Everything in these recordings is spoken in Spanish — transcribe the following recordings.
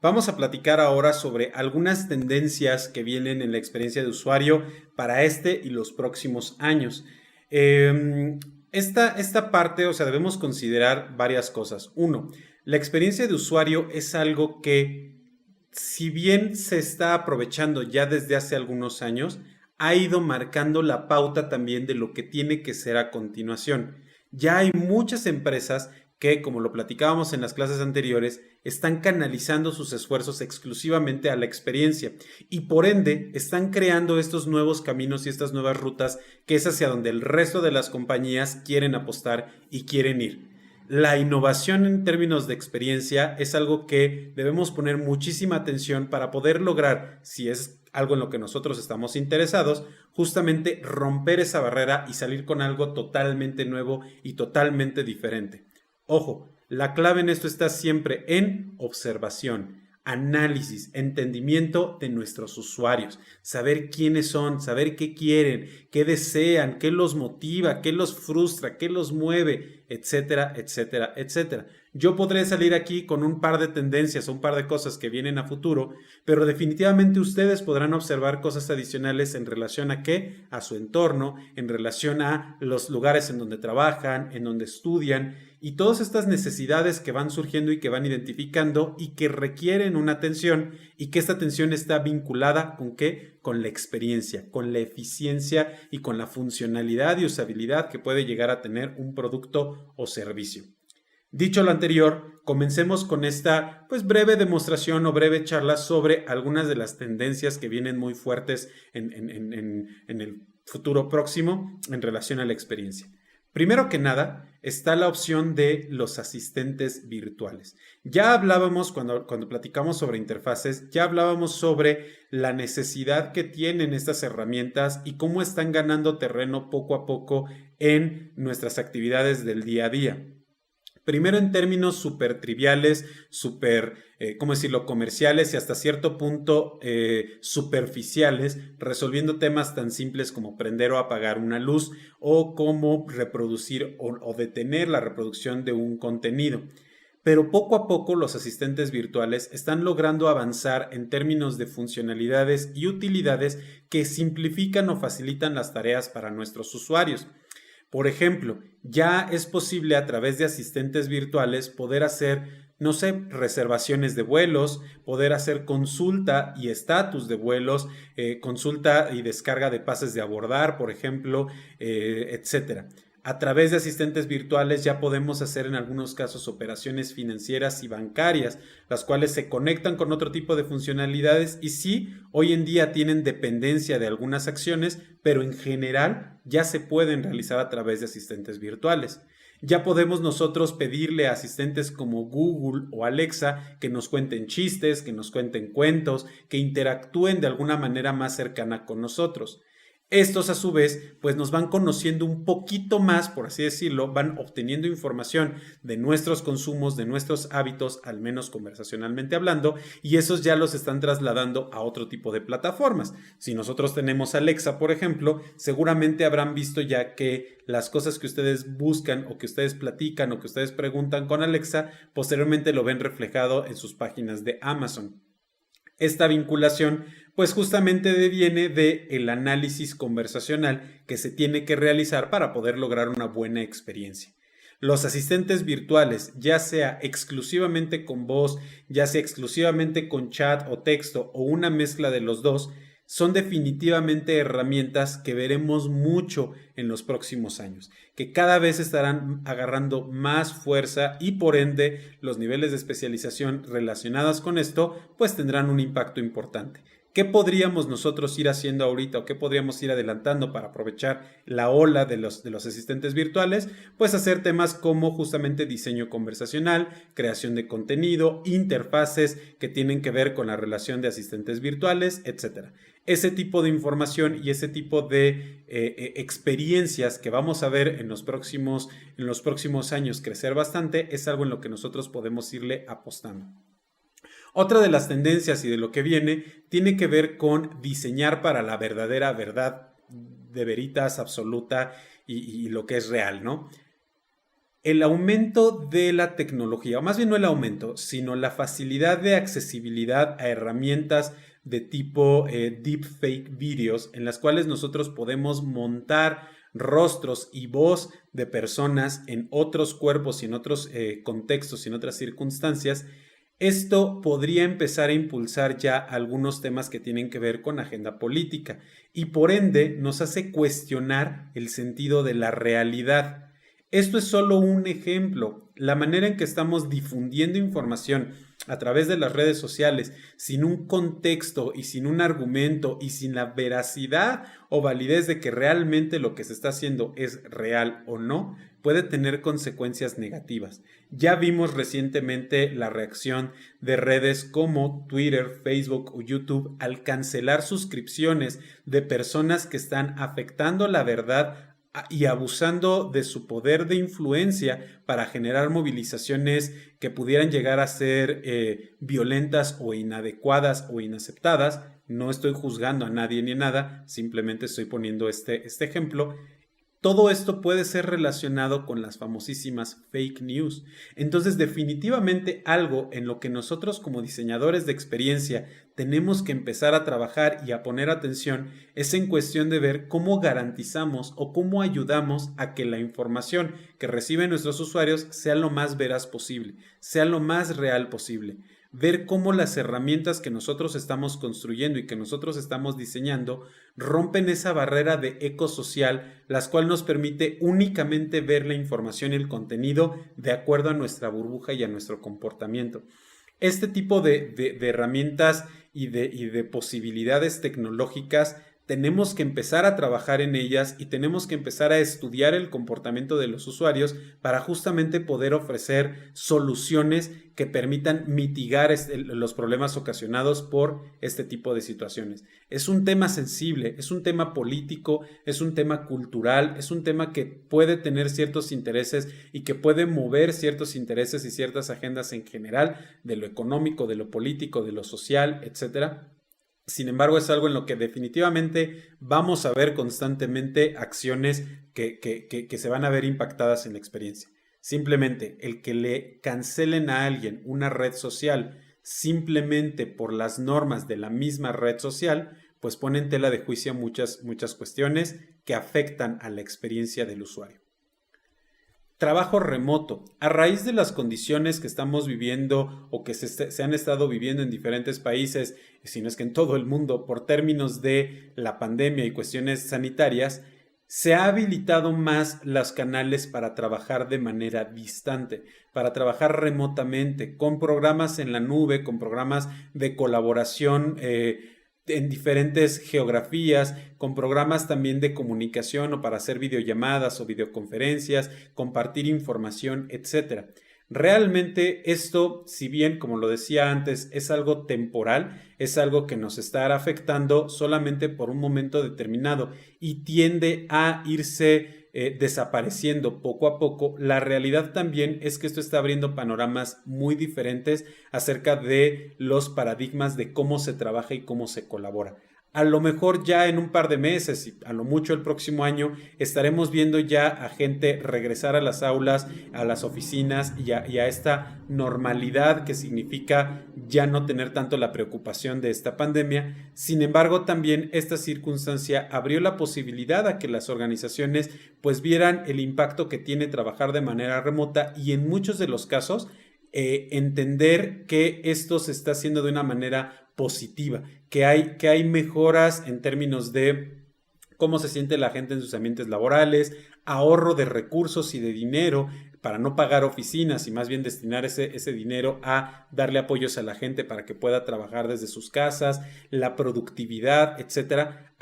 Vamos a platicar ahora sobre algunas tendencias que vienen en la experiencia de usuario para este y los próximos años. Eh, esta parte, o sea, debemos considerar varias cosas. Uno, la experiencia de usuario es algo que, si bien se está aprovechando ya desde hace algunos años, ha ido marcando la pauta también de lo que tiene que ser a continuación. Ya hay muchas empresas que, como lo platicábamos en las clases anteriores, están canalizando sus esfuerzos exclusivamente a la experiencia y por ende están creando estos nuevos caminos y estas nuevas rutas que es hacia donde el resto de las compañías quieren apostar y quieren ir. La innovación en términos de experiencia es algo que debemos poner muchísima atención para poder lograr, si es algo en lo que nosotros estamos interesados, justamente romper esa barrera y salir con algo totalmente nuevo y totalmente diferente. Ojo, la clave en esto está siempre en observación, análisis, entendimiento de nuestros usuarios, saber quiénes son, saber qué quieren, qué desean, qué los motiva, qué los frustra, qué los mueve, etcétera, etcétera, etcétera. Yo podré salir aquí con un par de tendencias o un par de cosas que vienen a futuro, pero definitivamente ustedes podrán observar cosas adicionales en relación a qué, a su entorno, en relación a los lugares en donde trabajan, en donde estudian y todas estas necesidades que van surgiendo y que van identificando y que requieren una atención y que esta atención está vinculada con qué, con la experiencia, con la eficiencia y con la funcionalidad y usabilidad que puede llegar a tener un producto o servicio. Dicho lo anterior, comencemos con esta pues breve demostración o breve charla sobre algunas de las tendencias que vienen muy fuertes en el futuro próximo en relación a la experiencia. Primero que nada, está la opción de los asistentes virtuales. Ya hablábamos cuando platicamos sobre interfaces, ya hablábamos sobre la necesidad que tienen estas herramientas y cómo están ganando terreno poco a poco en nuestras actividades del día a día. Primero en términos súper triviales, súper, ¿cómo decirlo?, comerciales y hasta cierto punto superficiales, resolviendo temas tan simples como prender o apagar una luz o cómo reproducir o detener la reproducción de un contenido. Pero poco a poco los asistentes virtuales están logrando avanzar en términos de funcionalidades y utilidades que simplifican o facilitan las tareas para nuestros usuarios. Por ejemplo, ya es posible a través de asistentes virtuales poder hacer, no sé, reservaciones de vuelos, poder hacer consulta y estatus de vuelos, consulta y descarga de pases de abordar, por ejemplo, etcétera. A través de asistentes virtuales ya podemos hacer en algunos casos operaciones financieras y bancarias, las cuales se conectan con otro tipo de funcionalidades y sí, hoy en día tienen dependencia de algunas acciones, pero en general ya se pueden realizar a través de asistentes virtuales. Ya podemos nosotros pedirle a asistentes como Google o Alexa que nos cuenten chistes, que nos cuenten cuentos, que interactúen de alguna manera más cercana con nosotros. Estos a su vez pues nos van conociendo un poquito más, por así decirlo, van obteniendo información de nuestros consumos, de nuestros hábitos, al menos conversacionalmente hablando, y esos ya los están trasladando a otro tipo de plataformas. Si nosotros tenemos Alexa, por ejemplo, seguramente habrán visto ya que las cosas que ustedes buscan o que ustedes platican o que ustedes preguntan con Alexa, posteriormente lo ven reflejado en sus páginas de Amazon. Esta vinculación pues justamente deviene del análisis conversacional que se tiene que realizar para poder lograr una buena experiencia. Los asistentes virtuales, ya sea exclusivamente con voz, ya sea exclusivamente con chat o texto o una mezcla de los dos, son definitivamente herramientas que veremos mucho en los próximos años, que cada vez estarán agarrando más fuerza y por ende los niveles de especialización relacionados con esto pues tendrán un impacto importante. ¿Qué podríamos nosotros ir haciendo ahorita o qué podríamos ir adelantando para aprovechar la ola de los asistentes virtuales? Pues hacer temas como justamente diseño conversacional, creación de contenido, interfaces que tienen que ver con la relación de asistentes virtuales, etc. Ese tipo de información y ese tipo de experiencias que vamos a ver en los próximos años crecer bastante es algo en lo que nosotros podemos irle apostando. Otra de las tendencias y de lo que viene tiene que ver con diseñar para la verdadera verdad de veritas absoluta y lo que es real, ¿no? el aumento de la tecnología, o más bien no el aumento, sino la facilidad de accesibilidad a herramientas de tipo deepfake videos, en las cuales nosotros podemos montar rostros y voz de personas en otros cuerpos y en otros contextos y en otras circunstancias. Esto podría empezar a impulsar ya algunos temas que tienen que ver con agenda política y por ende nos hace cuestionar el sentido de la realidad. Esto es solo un ejemplo. La manera en que estamos difundiendo información a través de las redes sociales sin un contexto y sin un argumento y sin la veracidad o validez de que realmente lo que se está haciendo es real o no, puede tener consecuencias negativas. Ya vimos recientemente la reacción de redes como Twitter, Facebook o YouTube al cancelar suscripciones de personas que están afectando la verdad y abusando de su poder de influencia para generar movilizaciones que pudieran llegar a ser violentas o inadecuadas o inaceptadas. No estoy juzgando a nadie ni a nada, simplemente estoy poniendo este ejemplo. Todo esto puede ser relacionado con las famosísimas fake news. Entonces, definitivamente algo en lo que nosotros como diseñadores de experiencia tenemos que empezar a trabajar y a poner atención es en cuestión de ver cómo garantizamos o cómo ayudamos a que la información que reciben nuestros usuarios sea lo más veraz posible, sea lo más real posible. Ver cómo las herramientas que nosotros estamos construyendo y que nosotros estamos diseñando rompen esa barrera de eco social, las cual nos permite únicamente ver la información y el contenido de acuerdo a nuestra burbuja y a nuestro comportamiento. Este tipo de herramientas y de posibilidades tecnológicas tenemos que empezar a trabajar en ellas y tenemos que empezar a estudiar el comportamiento de los usuarios para justamente poder ofrecer soluciones que permitan mitigar los problemas ocasionados por este tipo de situaciones. Es un tema sensible, es un tema político, es un tema cultural, es un tema que puede tener ciertos intereses y que puede mover ciertos intereses y ciertas agendas en general, de lo económico, de lo político, de lo social, etcétera. Sin embargo, es algo en lo que definitivamente vamos a ver constantemente acciones que se van a ver impactadas en la experiencia. Simplemente el que le cancelen a alguien una red social simplemente por las normas de la misma red social, pues pone en tela de juicio muchas cuestiones que afectan a la experiencia del usuario. Trabajo remoto. A raíz de las condiciones que estamos viviendo o que se han estado viviendo en diferentes países, si no es que en todo el mundo, por términos de la pandemia y cuestiones sanitarias, se ha habilitado más los canales para trabajar de manera distante, para trabajar remotamente, con programas en la nube, con programas de colaboración en diferentes geografías, con programas también de comunicación o para hacer videollamadas o videoconferencias, compartir información, etc. Realmente esto, si bien, como lo decía antes, es algo temporal, es algo que nos estará afectando solamente por un momento determinado y tiende a irse desapareciendo poco a poco. La realidad también es que esto está abriendo panoramas muy diferentes acerca de los paradigmas de cómo se trabaja y cómo se colabora. A lo mejor ya en un par de meses y a lo mucho el próximo año estaremos viendo ya a gente regresar a las aulas, a las oficinas y a esta normalidad que significa ya no tener tanto la preocupación de esta pandemia. Sin embargo, también esta circunstancia abrió la posibilidad a que las organizaciones pues vieran el impacto que tiene trabajar de manera remota y en muchos de los casos entender que esto se está haciendo de una manera positiva, que hay mejoras en términos de cómo se siente la gente en sus ambientes laborales, ahorro de recursos y de dinero para no pagar oficinas y más bien destinar ese dinero a darle apoyos a la gente para que pueda trabajar desde sus casas, la productividad, etcétera,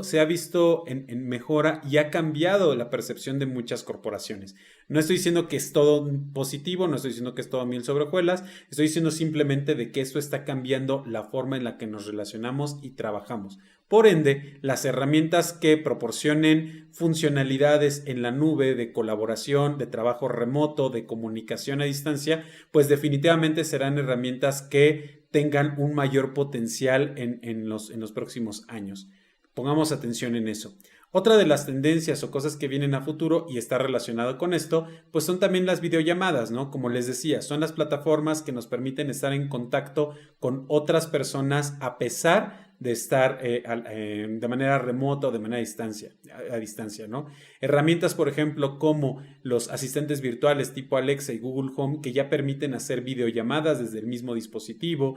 se ha visto en mejora y ha cambiado la percepción de muchas corporaciones. No estoy diciendo que es todo positivo, no estoy diciendo que es todo miel sobre hojuelas, estoy diciendo simplemente de que esto está cambiando la forma en la que nos relacionamos y trabajamos. Por ende, las herramientas que proporcionen funcionalidades en la nube de colaboración, de trabajo remoto, de comunicación a distancia, pues definitivamente serán herramientas que tengan un mayor potencial en los próximos años. Pongamos atención en eso. Otra de las tendencias o cosas que vienen a futuro y está relacionado con esto, pues son también las videollamadas, ¿no? Como les decía, son las plataformas que nos permiten estar en contacto con otras personas a pesar de estar de manera remota o de manera a distancia, ¿no? Herramientas, por ejemplo, como los asistentes virtuales tipo Alexa y Google Home, que ya permiten hacer videollamadas desde el mismo dispositivo,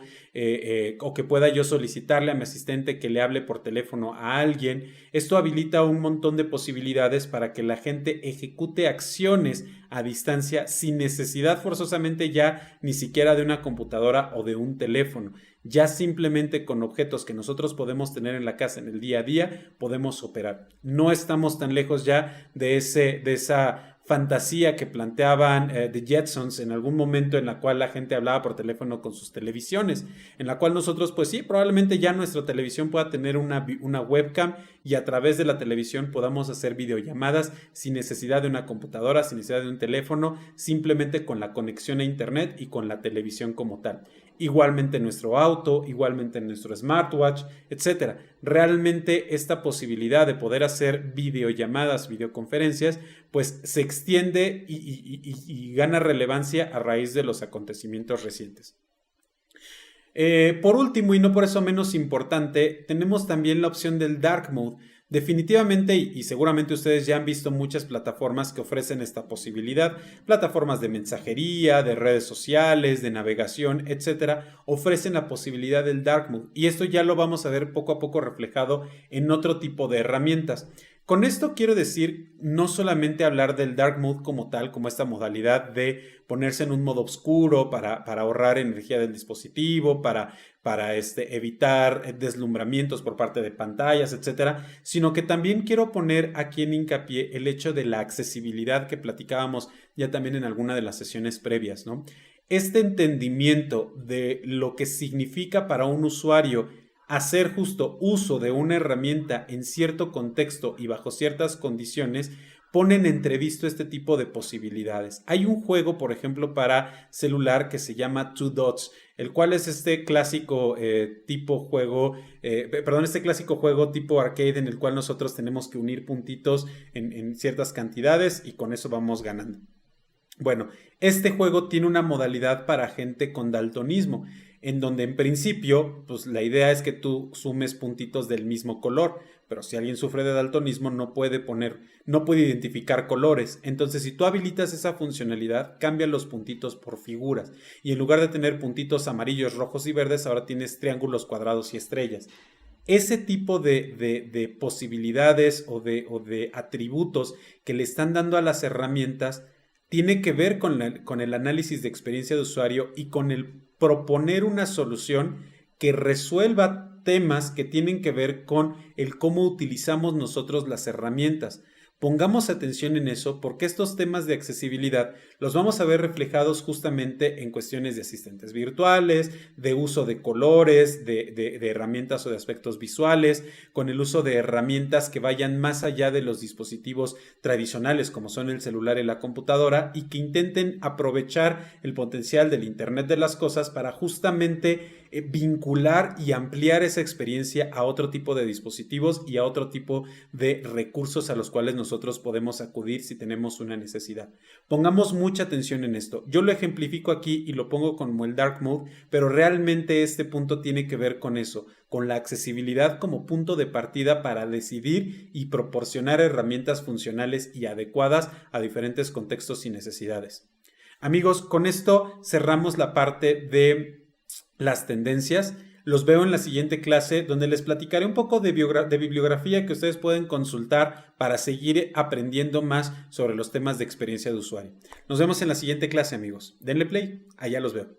o que pueda yo solicitarle a mi asistente que le hable por teléfono a alguien. Esto habilita un montón de posibilidades para que la gente ejecute acciones a distancia sin necesidad forzosamente ya ni siquiera de una computadora o de un teléfono. Ya simplemente con objetos que nosotros podemos tener en la casa en el día a día podemos operar. No estamos tan lejos ya de esa fantasía que planteaban The Jetsons en algún momento, en la cual la gente hablaba por teléfono con sus televisiones, en la cual nosotros pues sí, probablemente ya nuestra televisión pueda tener una webcam y a través de la televisión podamos hacer videollamadas sin necesidad de una computadora, sin necesidad de un teléfono, simplemente con la conexión a internet y con la televisión como tal. Igualmente en nuestro auto, igualmente en nuestro smartwatch, etcétera. Realmente esta posibilidad de poder hacer videollamadas, videoconferencias, pues se extiende y gana relevancia a raíz de los acontecimientos recientes. Por último, y no por eso menos importante, tenemos también la opción del Dark Mode. Definitivamente, y seguramente ustedes ya han visto muchas plataformas que ofrecen esta posibilidad, plataformas de mensajería, de redes sociales, de navegación, etcétera, ofrecen la posibilidad del Dark Mode y esto ya lo vamos a ver poco a poco reflejado en otro tipo de herramientas. Con esto quiero decir no solamente hablar del Dark Mode como tal, como esta modalidad de ponerse en un modo oscuro para ahorrar energía del dispositivo, para evitar deslumbramientos por parte de pantallas, etcétera, sino que también quiero poner aquí en hincapié el hecho de la accesibilidad que platicábamos ya también en alguna de las sesiones previas, ¿no? Este entendimiento de lo que significa para un usuario hacer justo uso de una herramienta en cierto contexto y bajo ciertas condiciones ponen entrevisto este tipo de posibilidades. Hay un juego, por ejemplo, para celular que se llama Two Dots, el cual es este clásico este clásico juego tipo arcade en el cual nosotros tenemos que unir puntitos en ciertas cantidades y con eso vamos ganando. Bueno, este juego tiene una modalidad para gente con daltonismo, en donde en principio, pues la idea es que tú sumes puntitos del mismo color, pero si alguien sufre de daltonismo no puede identificar colores. Entonces, si tú habilitas esa funcionalidad, cambia los puntitos por figuras y en lugar de tener puntitos amarillos, rojos y verdes, ahora tienes triángulos, cuadrados y estrellas. Ese tipo de posibilidades o de atributos que le están dando a las herramientas tiene que ver con el análisis de experiencia de usuario y con el proponer una solución que resuelva temas que tienen que ver con el cómo utilizamos nosotros las herramientas. Pongamos atención en eso porque estos temas de accesibilidad los vamos a ver reflejados justamente en cuestiones de asistentes virtuales, de uso de colores, de herramientas o de aspectos visuales, con el uso de herramientas que vayan más allá de los dispositivos tradicionales como son el celular y la computadora y que intenten aprovechar el potencial del Internet de las cosas para justamente vincular y ampliar esa experiencia a otro tipo de dispositivos y a otro tipo de recursos a los cuales nosotros podemos acudir si tenemos una necesidad. Pongamos mucha atención en esto. Yo lo ejemplifico aquí y lo pongo como el Dark Mode, pero realmente este punto tiene que ver con eso, con la accesibilidad como punto de partida para decidir y proporcionar herramientas funcionales y adecuadas a diferentes contextos y necesidades. Amigos, con esto cerramos la parte de las tendencias. Los veo en la siguiente clase donde les platicaré un poco de bibliografía que ustedes pueden consultar para seguir aprendiendo más sobre los temas de experiencia de usuario. Nos vemos en la siguiente clase, amigos. Denle play, allá los veo.